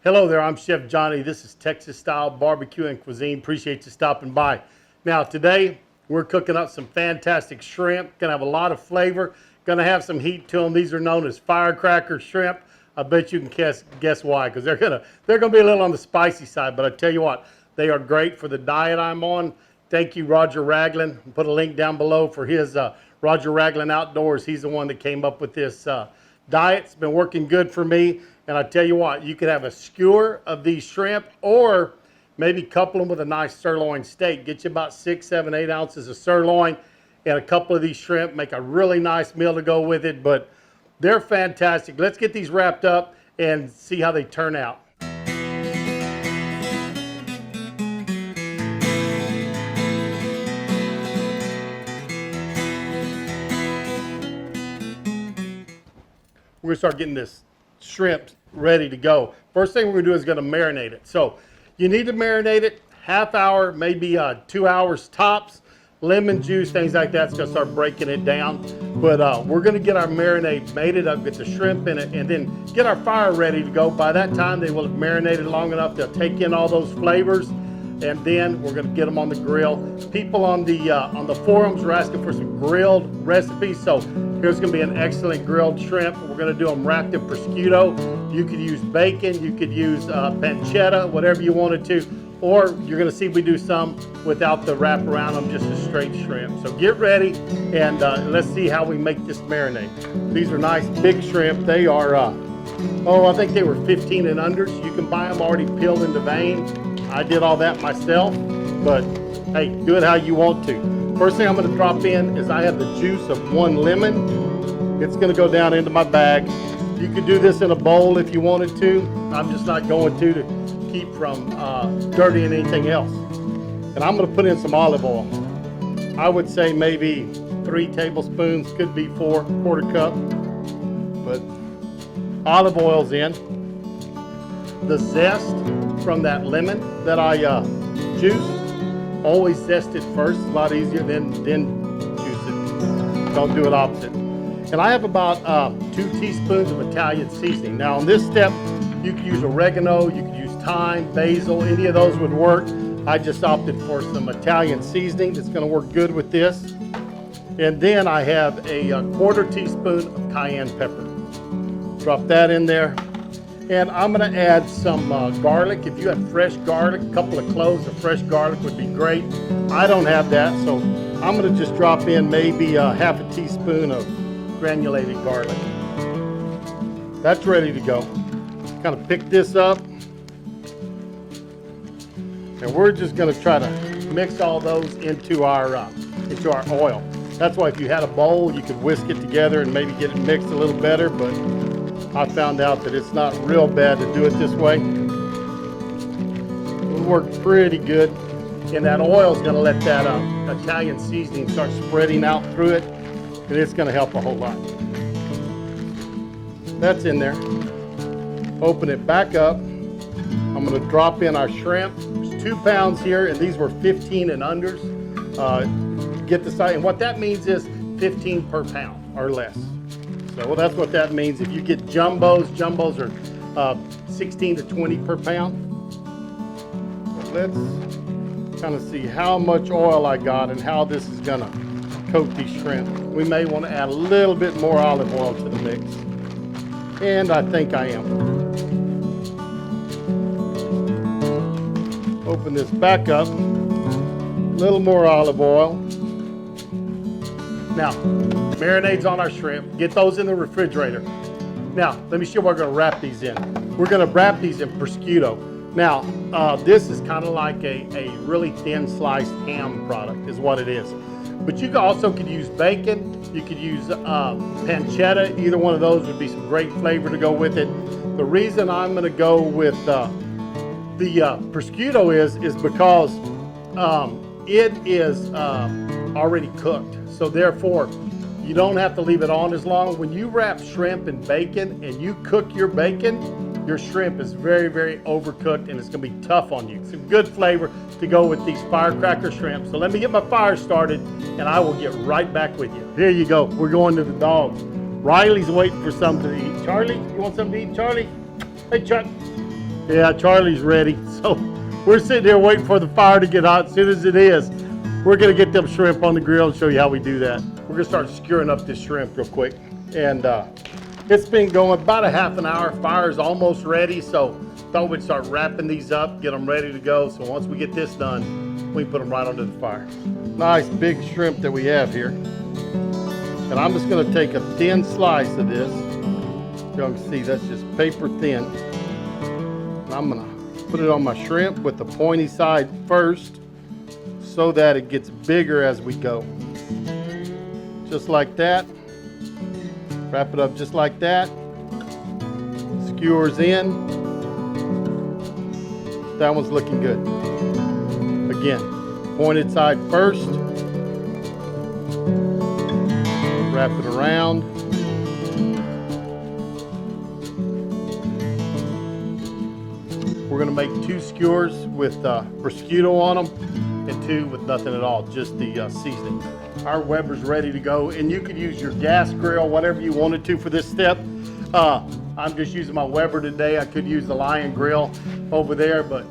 Hello there, I'm Chef Johnny. This is Texas style barbecue and cuisine. Appreciate you stopping by. Now today we're cooking up some fantastic shrimp. Gonna have a lot of flavor. Gonna have some heat to them. These are known as firecracker shrimp. I bet you can guess why, because they're gonna be a little on the spicy side. But I tell you what, they are great for the diet I'm on. Thank you, Roger Ragland. Put a link down below for his Roger Ragland Outdoors. He's the one that came up with this diet. It's been working good for me. And I tell you what, you could have a skewer of these shrimp, or maybe couple them with a nice sirloin steak. Get you about 6, 7, 8 ounces of sirloin and a couple of these shrimp. Make a really nice meal to go with it. But they're fantastic. Let's get these wrapped up and see how they turn out. We're gonna start getting this shrimp ready to go. First thing we're gonna do is gonna marinate it. So you need to marinate it half hour, maybe 2 hours tops. Lemon juice, things like that's gonna start breaking it down. But we're gonna get our marinade made it up, get the shrimp in it, and then get our fire ready to go. By that time, they will have marinated long enough they'll take in all those flavors. And then we're going to get them on the grill. People on the forums are asking for some grilled recipes. So here's going to be an excellent grilled shrimp. We're going to do them wrapped in prosciutto. You could use bacon, you could use pancetta, whatever you wanted to. Or you're going to see we do some without the wrap around them, just a straight shrimp. So get ready and let's see how we make this marinade. These are nice big shrimp. They are, I think they were 15 and under. So you can buy them already peeled in the vein. I did all that myself, but hey, do it how you want to. First thing I'm going to drop in is I have the juice of 1 lemon. It's going to go down into my bag. You could do this in a bowl if you wanted to. I'm just not going to keep from dirtying anything else. And I'm going to put in some olive oil. I would say maybe 3 tablespoons, could be 4, quarter cup. But olive oil's in. The zest from that lemon that I juiced, always zest it first. It's a lot easier than juice it. Don't do it opposite. And I have about 2 teaspoons of Italian seasoning. Now on this step, you could use oregano, you could use thyme, basil, any of those would work. I just opted for some Italian seasoning. It's going to work good with this. And then I have a 1/4 teaspoon of cayenne pepper. Drop that in there. And I'm going to add some garlic. If you have fresh garlic, a couple of cloves of fresh garlic would be great. I don't have that, so I'm going to just drop in maybe half a teaspoon of granulated garlic. That's ready to go. Kind of pick this up. And we're just going to try to mix all those into our oil. That's why if you had a bowl, you could whisk it together and maybe get it mixed a little better, but I found out that it's not real bad to do it this way. It'll work pretty good. And that oil is going to let that Italian seasoning start spreading out through it. And it's going to help a whole lot. That's in there. Open it back up. I'm going to drop in our shrimp. There's 2 pounds here, and these were 15 and unders. Get the size. And what that means is 15 per pound or less. So well, that's what that means. If you get jumbos are 16 to 20 per pound. So let's kind of see how much oil I got and how this is gonna coat these shrimp. We may want to add a little bit more olive oil to the mix. And I think I am. Open this back up. A little more olive oil. Now, marinades on our shrimp. Get those in the refrigerator. Now, let me show you what we're going to wrap these in. We're going to wrap these in prosciutto. Now, this is kind of like a really thin sliced ham product is what it is. But you also could use bacon. You could use pancetta. Either one of those would be some great flavor to go with it. The reason I'm going to go with the prosciutto is because it is already cooked. So therefore, you don't have to leave it on as long. When you wrap shrimp in bacon and you cook your bacon, your shrimp is very, very overcooked and it's gonna be tough on you. Some good flavor to go with these firecracker shrimp. So let me get my fire started and I will get right back with you. Here you go, we're going to the dogs. Riley's waiting for something to eat. Charlie, you want something to eat, Charlie? Hey, Chuck. Yeah, Charlie's ready. So we're sitting here waiting for the fire to get hot. As soon as it is, we're gonna get them shrimp on the grill and show you how we do that. We're gonna start skewering up this shrimp real quick. And it's been going about a half an hour. Fire's almost ready, so thought we'd start wrapping these up, get them ready to go. So once we get this done, we can put them right onto the fire. Nice big shrimp that we have here. And I'm just gonna take a thin slice of this. You can see that's just paper thin. And I'm gonna put it on my shrimp with the pointy side first so that it gets bigger as we go. Just like that. Wrap it up just like that. Skewers in. That one's looking good. Again, pointed side first. Wrap it around. We're gonna make 2 skewers with prosciutto on them and 2 with nothing at all, just the seasoning. Our Weber's ready to go, and you could use your gas grill, whatever you wanted to for this step. I'm just using my Weber today. I could use the Lion grill over there, but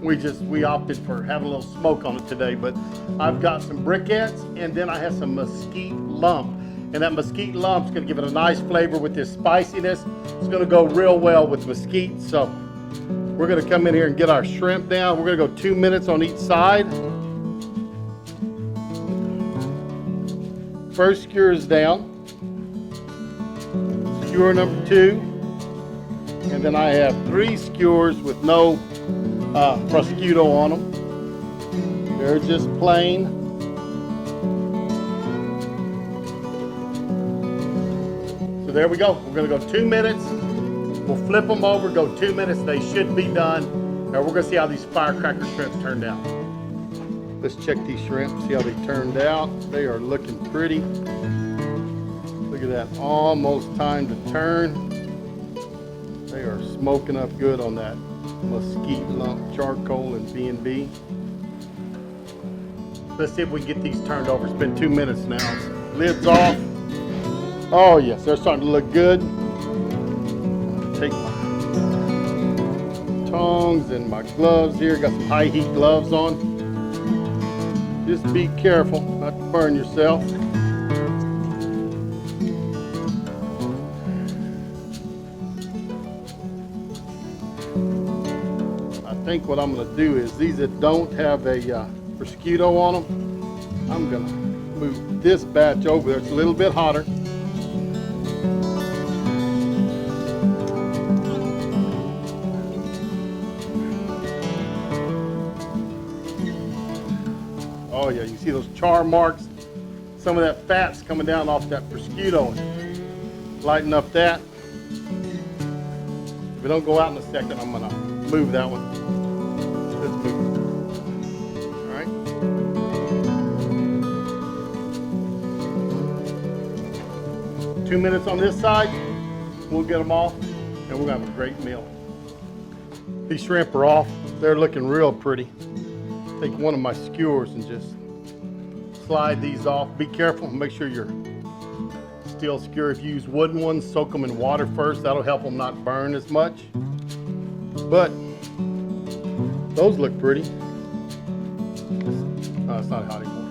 we opted for having a little smoke on it today. But I've got some briquettes, and then I have some mesquite lump. And that mesquite lump's gonna give it a nice flavor with this spiciness. It's gonna go real well with mesquite. So we're gonna come in here and get our shrimp down. We're gonna go 2 minutes on each side. First skewer is down. Skewer number 2. And then I have 3 skewers with no prosciutto on them. They're just plain. So there we go. We're gonna go 2 minutes. We'll flip them over, go 2 minutes. They should be done. Now we're gonna see how these firecracker shrimps turned out. Let's check these shrimp, see how they turned out. They are looking pretty. Look at that, almost time to turn. They are smoking up good on that mesquite lump charcoal and B&B. Let's see if we can get these turned over. It's been 2 minutes now. Lid's off. Oh yes, they're starting to look good. Take my tongs and my gloves here. Got some high heat gloves on. Just be careful not to burn yourself. I think what I'm going to do is these that don't have a prosciutto on them, I'm going to move this batch over there. It's a little bit hotter. Oh yeah, you see those char marks? Some of that fat's coming down off that prosciutto. Lighten up that. If we don't go out in a second, I'm gonna move that one. Let's move. All right. 2 minutes on this side. We'll get them off, and we're gonna have a great meal. These shrimp are off. They're looking real pretty. Take one of my skewers and just slide these off. Be careful, make sure your steel skewer, if you use wooden ones, soak them in water first. That'll help them not burn as much. But those look pretty. Oh, it's not hot anymore.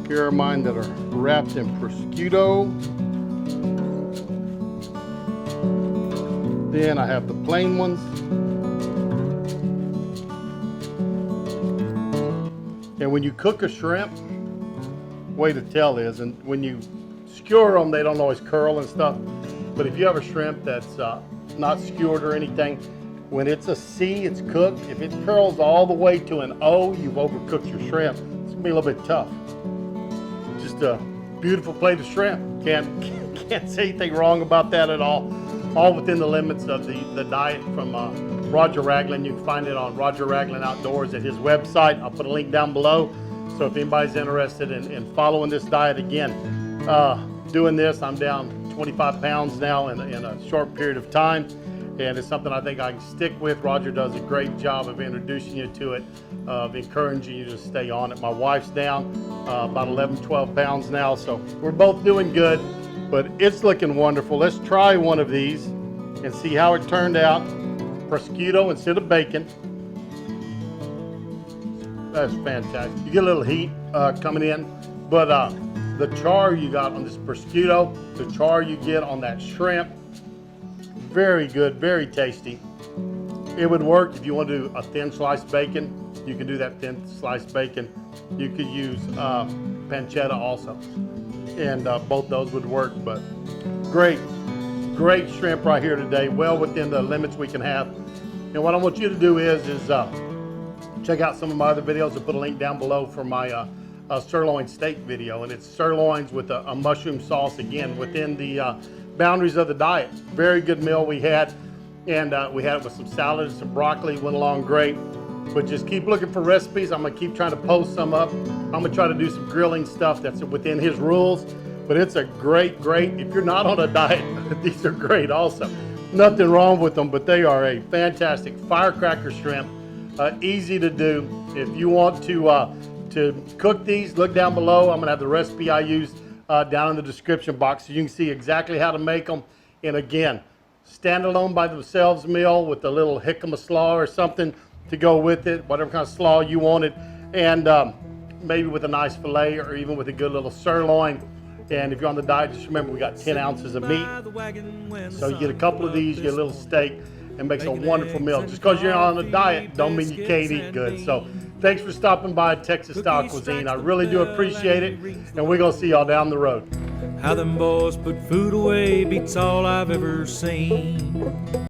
Here are mine that are wrapped in prosciutto. Then I have the plain ones. And when you cook a shrimp, way to tell is, and when you skewer them, they don't always curl and stuff. But if you have a shrimp that's not skewered or anything, when it's a C, it's cooked. If it curls all the way to an O, you've overcooked your shrimp. It's gonna be a little bit tough. Just a beautiful plate of shrimp. Can't say anything wrong about that at all. All within the limits of the diet from Roger Ragland. You can find it on Roger Ragland Outdoors at his website. I'll put a link down below. So if anybody's interested in following this diet again, doing this, I'm down 25 pounds now in a short period of time. And it's something I think I can stick with. Roger does a great job of introducing you to it, of encouraging you to stay on it. My wife's down about 11, 12 pounds now. So we're both doing good, but it's looking wonderful. Let's try one of these and see how it turned out. Prosciutto instead of bacon. That's fantastic. You get a little heat coming in, but the char you got on this prosciutto, the char you get on that shrimp, very good, very tasty. It would work if you want to do a thin sliced bacon. You can do that thin sliced bacon. You could use pancetta also, and both those would work. But great shrimp right here today, well within the limits we can have. And what I want you to do is check out some of my other videos. I'll put a link down below for my sirloin steak video, and it's sirloins with a mushroom sauce, again within the boundaries of the diet. Very good meal we had, and we had it with some salad and some broccoli, went along great. But just keep looking for recipes. I'm gonna keep trying to post some up. I'm gonna try to do some grilling stuff that's within his rules, but it's a great, if you're not on a diet, these are great also. Nothing wrong with them, but they are a fantastic firecracker shrimp. Easy to do. If you want to cook these, look down below. I'm gonna have the recipe I used down in the description box so you can see exactly how to make them. And again, standalone by themselves meal with a little jicama slaw or something to go with it, whatever kind of slaw you wanted, and maybe with a nice fillet or even with a good little sirloin. And if you're on the diet, just remember we got 10 ounces of meat. So you get a couple of these, you get a little steak, and makes a wonderful meal. Just because you're on a diet don't mean you can't eat good. So thanks for stopping by Texas Style Cuisine. I really do appreciate it, and we're gonna see y'all down the road. How them boys put food away beats all I've ever seen.